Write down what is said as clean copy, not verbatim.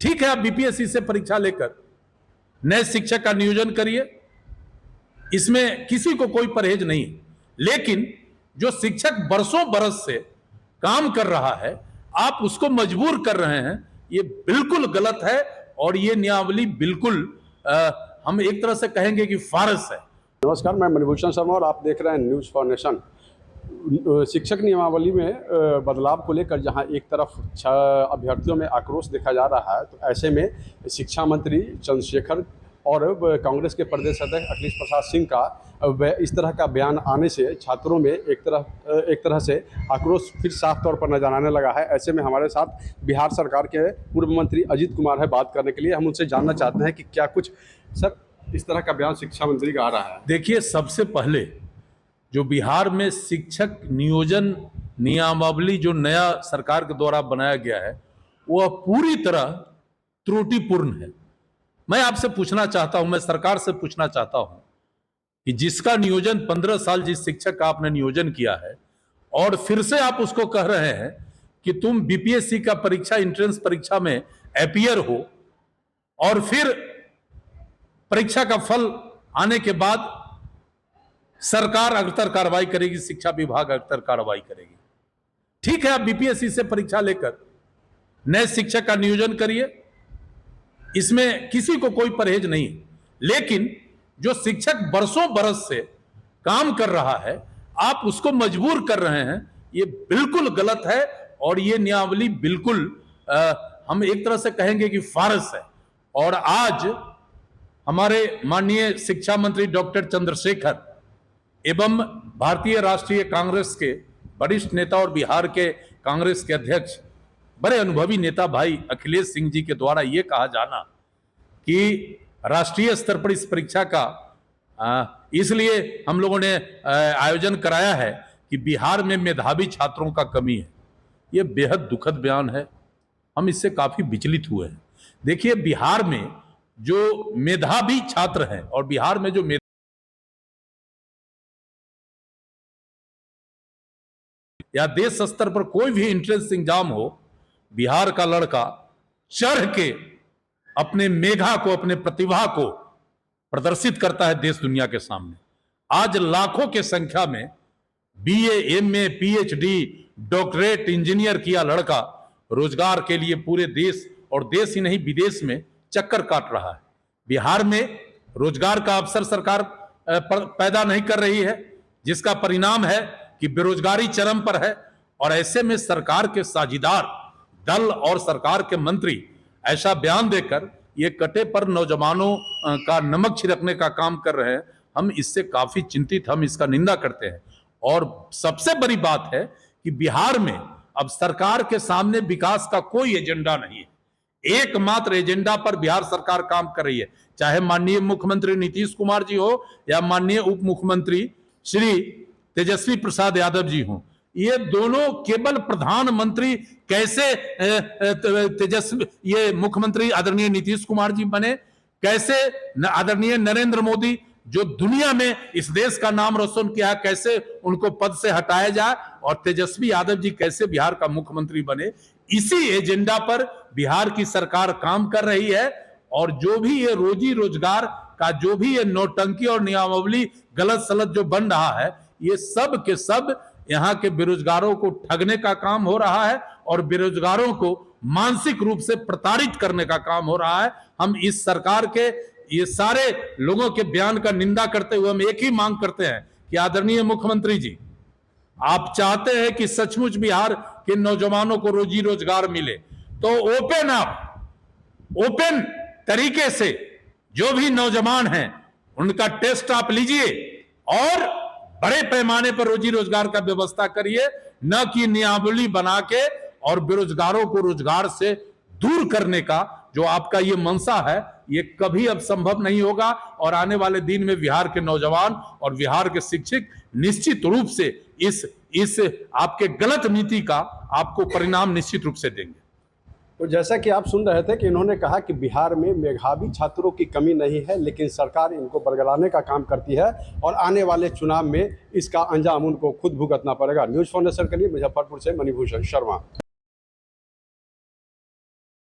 ठीक है, आप बीपीएससी से परीक्षा लेकर नए शिक्षक का नियोजन करिए, इसमें किसी को कोई परहेज नहीं है। लेकिन जो शिक्षक बरसों बरस से काम कर रहा है, आप उसको मजबूर कर रहे हैं, ये बिल्कुल गलत है। और ये नियमावली बिल्कुल हम एक तरह से कहेंगे कि फारस है। नमस्कार, मैं मणिभूषण शर्मा और आप देख रहे हैं न्यूज़ फॉर नेशन। शिक्षक नियमावली में बदलाव को लेकर जहां एक तरफ अभ्यर्थियों में आक्रोश देखा जा रहा है, तो ऐसे में शिक्षा मंत्री चंद्रशेखर और कांग्रेस के प्रदेश अध्यक्ष अखिलेश प्रसाद सिंह का इस तरह का बयान आने से छात्रों में एक तरह से आक्रोश फिर साफ तौर पर नजर आने लगा है। ऐसे में हमारे साथ बिहार सरकार के पूर्व मंत्री अजीत कुमार है बात करने के लिए। हम उनसे जानना चाहते हैं कि क्या कुछ सर इस तरह का बयान शिक्षा मंत्री का आ रहा है। देखिए, सबसे पहले जो बिहार में शिक्षक नियोजन नियमावली जो नया सरकार के द्वारा बनाया गया है, वह पूरी तरह त्रुटिपूर्ण है। मैं आपसे पूछना चाहता हूं, मैं सरकार से पूछना चाहता हूं कि जिसका नियोजन 15 साल जिस शिक्षक का आपने नियोजन किया है और फिर से आप उसको कह रहे हैं कि तुम बीपीएससी का परीक्षा एंट्रेंस परीक्षा में अपीयर हो और फिर परीक्षा का फल आने के बाद सरकार अग्रतर कार्रवाई करेगी, शिक्षा विभाग अग्रतर कार्रवाई करेगी। ठीक है, आप बीपीएससी से परीक्षा लेकर नए शिक्षक का नियोजन करिए, इसमें किसी को कोई परहेज नहीं है। लेकिन जो शिक्षक बरसों बरस से काम कर रहा है, आप उसको मजबूर कर रहे हैं, ये बिल्कुल गलत है। और ये नियमावली बिल्कुल हम एक तरह से कहेंगे कि फारस है। और आज हमारे माननीय शिक्षा मंत्री डॉक्टर चंद्रशेखर एवं भारतीय राष्ट्रीय कांग्रेस के वरिष्ठ नेता और बिहार के कांग्रेस के अध्यक्ष बड़े अनुभवी नेता भाई अखिलेश सिंह जी के द्वारा ये कहा जाना कि राष्ट्रीय स्तर पर इस परीक्षा का इसलिए हम लोगों ने आयोजन कराया है कि बिहार में मेधावी छात्रों का कमी है, ये बेहद दुखद बयान है। हम इससे काफी विचलित हुए हैं। देखिए, बिहार में जो मेधावी छात्र हैं और बिहार में जो या देश स्तर पर कोई भी एंट्रेंस एग्जाम हो, बिहार का लड़का चढ़ के अपने मेधा को, अपने प्रतिभा को प्रदर्शित करता है देश दुनिया के सामने। आज लाखों के संख्या में BA, MA, PhD, doctorate, engineer किया लड़का रोजगार के लिए पूरे देश और देश ही नहीं विदेश में चक्कर काट रहा है। बिहार में रोजगार का अवसर सरकार पैदा नहीं कर रही है, जिसका परिणाम है कि बेरोजगारी चरम पर है। और ऐसे में सरकार के साझीदार दल और सरकार के मंत्री ऐसा बयान देकर ये कटे पर नौजवानों का नमक छिड़कने का काम कर रहे हैं। हम इससे काफी चिंतित, हम इसका निंदा करते हैं। और सबसे बड़ी बात है कि बिहार में अब सरकार के सामने विकास का कोई एजेंडा नहीं है। एकमात्र एजेंडा पर बिहार सरकार काम कर रही है, चाहे माननीय मुख्यमंत्री नीतीश कुमार जी हो या माननीय उप मुख्यमंत्री श्री तेजस्वी प्रसाद यादव जी हों। ये दोनों केवल प्रधानमंत्री कैसे तेजस्वी, ये मुख्यमंत्री आदरणीय नीतीश कुमार जी बने, कैसे आदरणीय नरेंद्र मोदी जो दुनिया में इस देश का नाम रोशन किया है, कैसे उनको पद से हटाया जाए, और तेजस्वी यादव जी कैसे बिहार का मुख्यमंत्री बने, इसी एजेंडा पर बिहार की सरकार काम कर रही है। और जो भी ये रोजी रोजगार का जो भी ये नौटंकी और नियमावली गलत सलत जो बन रहा है, ये सब के सब यहाँ के बेरोजगारों को ठगने का काम हो रहा है और बेरोजगारों को मानसिक रूप से प्रताड़ित करने का काम हो रहा है। हम इस सरकार के ये सारे लोगों के बयान का निंदा करते हुए हम एक ही मांग करते हैं कि आदरणीय मुख्यमंत्री जी, आप चाहते हैं कि सचमुच बिहार के नौजवानों को रोजी रोजगार मिले, तो ओपन तरीके से जो भी नौजवान हैं उनका टेस्ट आप लीजिए और बड़े पैमाने पर रोजी रोजगार का व्यवस्था करिए, न कि नियमावली बना के और बेरोजगारों को रोजगार से दूर करने का जो आपका ये मंशा है, ये कभी अब संभव नहीं होगा। और आने वाले दिन में बिहार के नौजवान और बिहार के शिक्षक निश्चित रूप से इस आपके गलत नीति का आपको परिणाम निश्चित रूप से देंगे। तो जैसा कि आप सुन रहे थे कि इन्होंने कहा कि बिहार में मेधावी छात्रों की कमी नहीं है, लेकिन सरकार इनको बरगलाने का काम करती है और आने वाले चुनाव में इसका अंजाम उनको खुद भुगतना पड़ेगा। न्यूज़ फॉर नेशन के लिए मुजफ्फरपुर से मणिभूषण शर्मा।